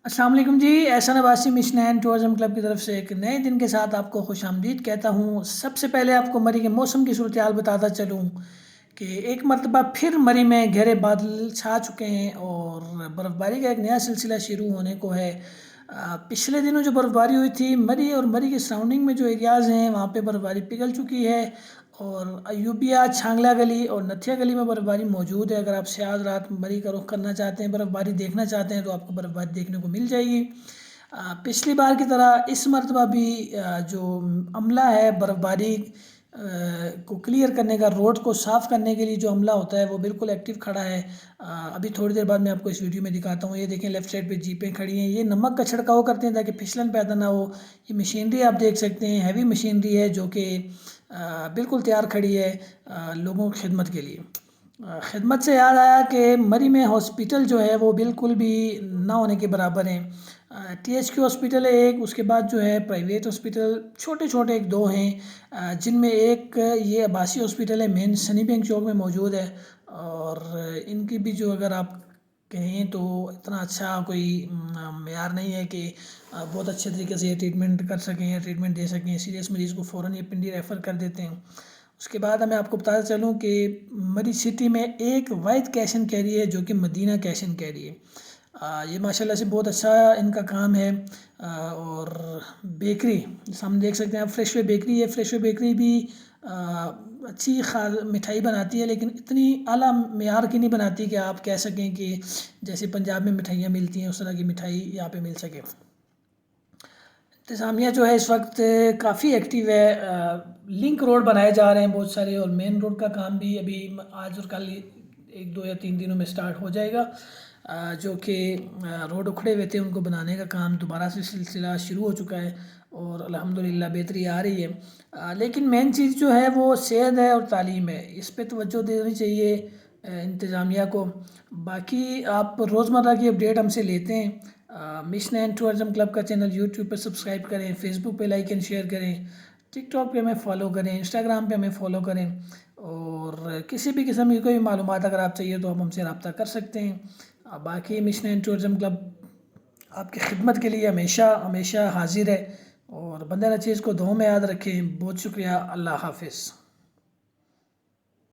السلام علیکم جی، Ehsan Abbasi mission and tourism club کی طرف سے ایک نئے دن کے ساتھ آپ کو خوش آمدید کہتا ہوں۔ سب سے پہلے آپ کو مری کے موسم کی صورتحال بتاتا چلوں کہ ایک مرتبہ پھر مری میں گہرے بادل چھا چکے ہیں اور برف باری کا ایک نیا سلسلہ شروع ہونے کو ہے۔ پچھلے دنوں جو برف باری ہوئی تھی مری اور مری کے سراؤنڈنگ میں جو ایریاز ہیں وہاں پہ برف باری پگھل چکی ہے، اور ایوبیہ، چھانگلہ گلی اور نتھیا گلی میں برف باری موجود ہے۔ اگر آپ سیاح رات مری کا رخ کرنا چاہتے ہیں، برف باری دیکھنا چاہتے ہیں تو آپ کو برف باری دیکھنے کو مل جائے گی۔ پچھلی بار کی طرح اس مرتبہ بھی جو عملہ ہے برف باری کو کلیئر کرنے کا، روڈ کو صاف کرنے کے لیے جو عملہ ہوتا ہے وہ بالکل ایکٹیو کھڑا ہے۔ ابھی تھوڑی دیر بعد میں آپ کو اس ویڈیو میں دکھاتا ہوں۔ یہ دیکھیں لیفٹ سائڈ پہ جیپیں کھڑی ہیں، یہ نمک کا چھڑکاؤ کرتے ہیں تاکہ پھسلن پیدا نہ ہو۔ یہ مشینری آپ دیکھ سکتے ہیں، ہیوی مشینری ہے جو کہ بالکل تیار کھڑی ہے لوگوں کی خدمت کے لیے۔ خدمت سے یاد آیا کہ مری میں ہاسپیٹل جو ہے وہ بالکل بھی نہ ہونے کے برابر ہیں۔ ٹی ایچ کیو ہاسپیٹل ہے ایک، اس کے بعد جو ہے پرائیویٹ ہاسپیٹل چھوٹے چھوٹے ایک دو ہیں، جن میں ایک یہ عباسی ہاسپیٹل ہے، مین سنی بینک چوک میں موجود ہے، اور ان کی بھی جو اگر آپ کہیں تو اتنا اچھا کوئی معیار نہیں ہے کہ بہت اچھے طریقے سے یہ ٹریٹمنٹ کر سکیں یا ٹریٹمنٹ دے سکیں۔ سیریس مریض کو فوراً یہ پنڈی ریفر کر دیتے ہیں۔ اس کے بعد میں آپ کو بتاتا چلوں کہ مری سٹی میں ایک واحد کیش اینڈ کیری ہے جو کہ مدینہ کیش اینڈ کیری ہے۔ یہ ماشاءاللہ سے بہت اچھا ان کا کام ہے۔ اور بیکری جیسے ہم دیکھ سکتے ہیں، فریش وے بیکری ہے، فریش وے بیکری بھی اچھی مٹھائی بناتی ہے، لیکن اتنی اعلیٰ معیار کی نہیں بناتی کہ آپ کہہ سکیں کہ جیسے پنجاب میں مٹھائیاں ملتی ہیں اس طرح کی مٹھائی یہاں پہ مل سکے۔ انتظامیہ جو ہے اس وقت کافی ایکٹیو ہے، لنک روڈ بنائے جا رہے ہیں بہت سارے، اور مین روڈ کا کام بھی ابھی آج اور کل ایک دو یا تین دنوں میں سٹارٹ ہو جائے گا۔ جو کہ روڈ اکھڑے ہوئے تھے ان کو بنانے کا کام دوبارہ سے سلسلہ شروع ہو چکا ہے، اور الحمدللہ بہتری آ رہی ہے۔ لیکن مین چیز جو ہے وہ صحت ہے اور تعلیم ہے، اس پہ توجہ دینی چاہیے انتظامیہ کو۔ باقی آپ روزمرہ کی اپڈیٹ ہم سے لیتے ہیں۔ مشن اینڈ ٹورزم کلب کا چینل یوٹیوب پہ سبسکرائب کریں، فیس بک پہ لائک اینڈ شیئر کریں، ٹک ٹاک پہ ہمیں فالو کریں، انسٹاگرام پہ ہمیں فالو کریں، اور کسی بھی قسم کی کوئی معلومات اگر آپ چاہیے تو آپ ہم سے رابطہ کر سکتے ہیں۔ باقی مشن اینڈ ٹورزم کلب آپ کی خدمت کے لیے ہمیشہ ہمیشہ حاضر ہے، اور بندہ نہ چیز کو دعاؤں میں یاد رکھیں۔ بہت شکریہ، اللہ حافظ۔